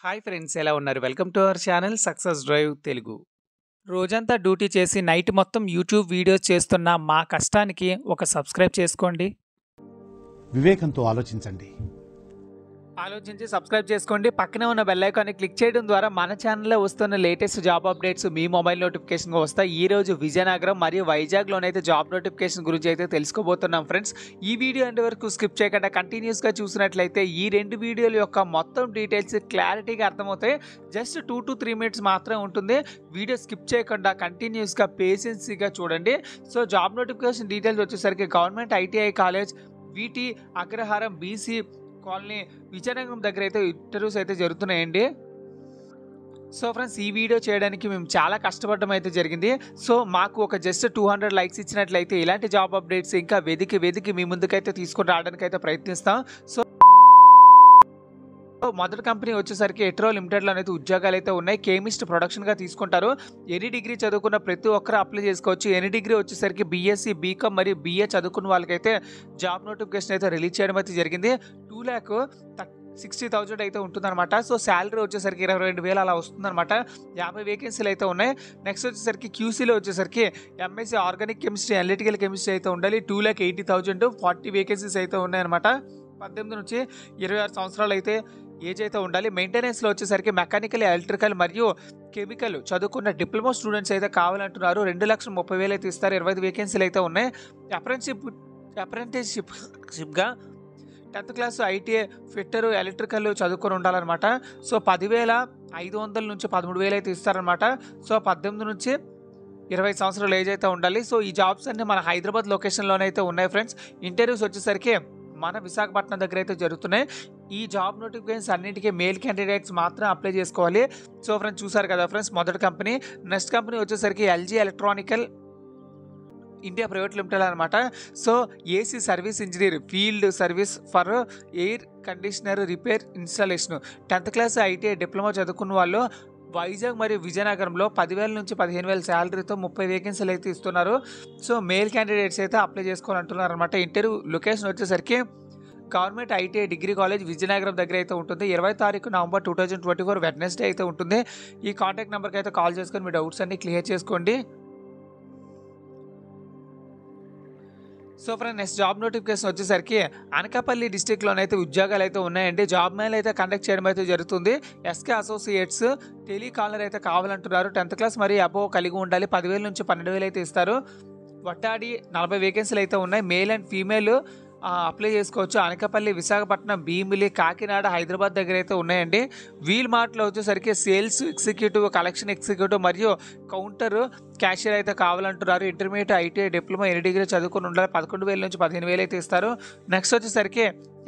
Hi friends, ఎలా ఉన్నారు? Welcome to our channel success drive Telugu. రోజంతా డ్యూటీ చేసి నైట్ మొత్తం యూట్యూబ్ వీడియోస్ చేస్తున్న మా కష్టానికి ఒక సబ్స్క్రైబ్ చేసుకోండి. వివేకంతో ఆలోచించండి. ఆలోచించి సబ్స్క్రైబ్ చేసుకోండి. పక్కనే ఉన్న బెల్ ఐకాన్ని క్లిక్ చేయడం ద్వారా మన ఛానల్లో వస్తున్న లేటెస్ట్ జాబ్ అప్డేట్స్ మీ మొబైల్ నోటిఫికేషన్గా వస్తాయి. ఈ రోజు విజయనగరం మరియు వైజాగ్లోనైతే జాబ్ నోటిఫికేషన్ గురించి అయితే తెలుసుకోబోతున్నాం ఫ్రెండ్స్. ఈ వీడియో అంటే వరకు స్కిప్ చేయకుండా కంటిన్యూస్గా చూసినట్లయితే ఈ రెండు వీడియోల యొక్క మొత్తం డీటెయిల్స్ క్లారిటీగా అర్థమవుతాయి. జస్ట్ 2 to 3 మినిట్స్ మాత్రమే ఉంటుంది. వీడియో స్కిప్ చేయకుండా కంటిన్యూస్గా పేషెన్సీగా చూడండి. సో జాబ్ నోటిఫికేషన్ డీటెయిల్స్ వచ్చేసరికి గవర్నమెంట్ ఐటీఐ కాలేజ్ వీటి అగ్రహారం బీసీ కాలనీ విజయనగరం దగ్గర అయితే ఇంటర్వ్యూస్ అయితే జరుగుతున్నాయండి. సో ఫ్రెండ్స్, ఈ వీడియో చేయడానికి మేము చాలా కష్టపడడం అయితే జరిగింది. సో మాకు ఒక జస్ట్ 200 లైక్స్ ఇచ్చినట్లయితే ఇలాంటి జాబ్ అప్డేట్స్ ఇంకా వెతికి మీ ముందుకైతే తీసుకొని రావడానికి అయితే ప్రయత్నిస్తాం. సో మొదటి కంపెనీ వచ్చేసరికి ఎట్రో లిమిటెడ్లో అయితే ఉద్యోగాలు అయితే ఉన్నాయి. కెమిస్ట్ ప్రొడక్షన్గా తీసుకుంటారు. ఎనీ డిగ్రీ చదువుకున్న ప్రతి ఒక్కరు అప్లై చేసుకోవచ్చు. ఎనీ డిగ్రీ వచ్చేసరికి బీఎస్సీ, బీకామ్ మరియు BA చదువుకున్న వాళ్ళకైతే జాబ్ నోటిఫికేషన్ అయితే రిలీజ్ చేయడం అయితే జరిగింది. 2,60,000 అయితే ఉంటుందన్నమాట. సో శాలరీ వచ్చేసరికి 22,000 అలా వస్తుందన్నమాట. 50 వేకెన్సీలు అయితే ఉన్నాయి. నెక్స్ట్ వచ్చేసరికి క్యూసీలో వచ్చేసరికి MSc organic chemistry, analytical chemistry అయితే ఉండాలి. 2,80,000 40 వేకెన్సీస్ అయితే ఉన్నాయన్నమాట. 18 నుంచి 26 సంవత్సరాలు అయితే ఏజ్ అయితే ఉండాలి. మెయింటెనెన్స్లో వచ్చేసరికి మెకానికల్, ఎలక్ట్రికల్ మరియు కెమికల్ చదువుకున్న డిప్లొమా స్టూడెంట్స్ అయితే కావాలంటున్నారు. 2,30,000 అయితే ఇస్తారు. 25 వేకెన్సీలు అయితే ఉన్నాయి. అప్రెంటిస్షిప్గా 10th class ITI fitter, electrical చదువుకొని ఉండాలన్నమాట. సో 10,500 నుంచి 13,000 అయితే ఇస్తారనమాట. సో 18 నుంచి 20 సంవత్సరాలు ఏజ్ అయితే ఉండాలి. సో ఈ జాబ్స్ అన్నీ మన హైదరాబాద్ లొకేషన్లోనైతే ఉన్నాయి ఫ్రెండ్స్. ఇంటర్వ్యూస్ వచ్చేసరికి మన విశాఖపట్నం దగ్గర అయితే జరుగుతున్నాయి. ఈ జాబ్ నోటిఫికేషన్స్ అన్నింటికీ మేల్ క్యాండిడేట్స్ మాత్రం అప్లై చేసుకోవాలి. సో ఫ్రెండ్స్, చూసారు కదా ఫ్రెండ్స్ మొదటి కంపెనీ. నెక్స్ట్ కంపెనీ వచ్చేసరికి LG electronical India private limited అనమాట. So AC service engineer, field service for air conditioner repair installation, 10th class ITI diploma చదువుకున్న వాళ్ళు వైజాగ్ మరియు విజయనగరంలో 10,000 నుంచి 15,000 శాలరీతో 30 వేకెన్సీలు అయితే ఇస్తున్నారు. సో మేల్ క్యాండిడేట్స్ అయితే అప్లై చేసుకోవాలంటున్నారు అనమాట. ఇంటర్వ్యూ లొకేషన్ వచ్చేసరికి government ITI degree college Vizianagaram దగ్గర అయితే ఉంటుంది. 20 తారీఖు నవంబర్ 2024 వెడ్నెస్డే అయితే ఉంటుంది. ఈ కాంటాక్ట్ నెంబర్కి అయితే కాల్ చేసుకొని మీ డౌట్స్ అన్ని క్లియర్ చేసుకోండి. So friend, next job notification వచ్చేసరికి అనకాపల్లి డిస్టిక్లోనైతే ఉద్యోగాలు అయితే ఉన్నాయండి. జాబ్ మేల్ అయితే కండక్ట్ చేయడం అయితే జరుగుతుంది. ఎస్కే అసోసియేట్స్ టెలికాలర్ అయితే కావాలంటున్నారు. 10th క్లాస్ మరియు అబోవ్ కలిగి ఉండాలి. 10,000 నుంచి 12,000 అయితే ఇస్తారు. వట్టాడి 40 వేకెన్సీలు అయితే ఉన్నాయి. మేల్ అండ్ ఫీమేల్ అప్లై చేసుకోవచ్చు. అనకాపల్లి, విశాఖపట్నం, భీమిలి, కాకినాడ, హైదరాబాద్ దగ్గర అయితే ఉన్నాయండి. వీల్ మార్ట్లో వచ్చేసరికి సేల్స్ ఎగ్జిక్యూటివ్, కలెక్షన్ ఎగ్జిక్యూటివ్ మరియు కౌంటర్ క్యాషియర్ అయితే కావాలంటున్నారు. Intermediate, ITI, diploma, any degree చదువుకుని ఉండాలి. 11,000 నుంచి 15,000 అయితే ఇస్తారు. నెక్స్ట్ వచ్చేసరికి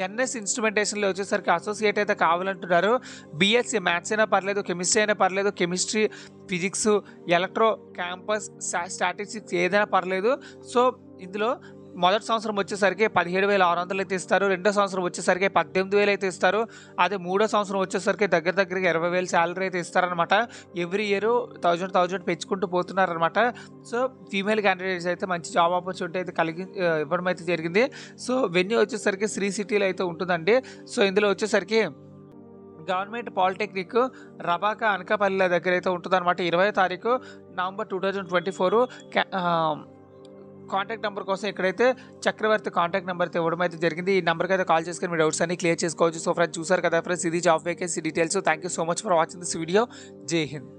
NS ఇన్స్ట్రుమెంటేషన్లో వచ్చేసరికి అసోసియేట్ అయితే కావాలంటున్నారు. BSc మ్యాథ్స్ అయినా పర్లేదు, కెమిస్ట్రీ అయినా పర్లేదు, chemistry, physics, electro, campus, statistics ఏదైనా పర్లేదు. సో ఇందులో మొదటి సంవత్సరం వచ్చేసరికి 17,600 అయితే ఇస్తారు. రెండో సంవత్సరం వచ్చేసరికి 18,000 అయితే ఇస్తారు. అదే మూడో సంవత్సరం వచ్చేసరికి దగ్గరగా 20,000 శాలరీ అయితే ఇస్తారనమాట. ఎవ్రీ ఇయర్ 1,000 పెంచుకుంటూ పోతున్నారనమాట. సో ఫీమేల్ క్యాండిడేట్స్ అయితే మంచి జాబ్ ఆపర్చునిటీ అయితే ఇవ్వడం అయితే జరిగింది. సో వెన్యూ వచ్చేసరికి శ్రీ సిటీలో అయితే ఉంటుందండి. సో ఇందులో వచ్చేసరికి గవర్నమెంట్ పాలిటెక్నిక్ రబాకా అనకాపల్లి దగ్గర అయితే ఉంటుంది అనమాట. 20 తారీఖు నవంబర్ 2024. కాంటాక్ట్ నెంబర్ కోసం ఇక్కడైతే చక్రవర్తి కాంటాక్ట్ నెంబర్ అయితే ఇవ్వడం అయితే జరిగింది. ఈ నెంబర్కి అయితే కాల్ చేసుకుని మీ డౌట్స్ అన్ని క్లియర్ చేసుకోవచ్చు. సో ఫ్రెండ్స్, చూసారు కదా ఫ్రెండ్స్, ఇది job vacancy details. Thank you so much for watching this video. జై హింద్.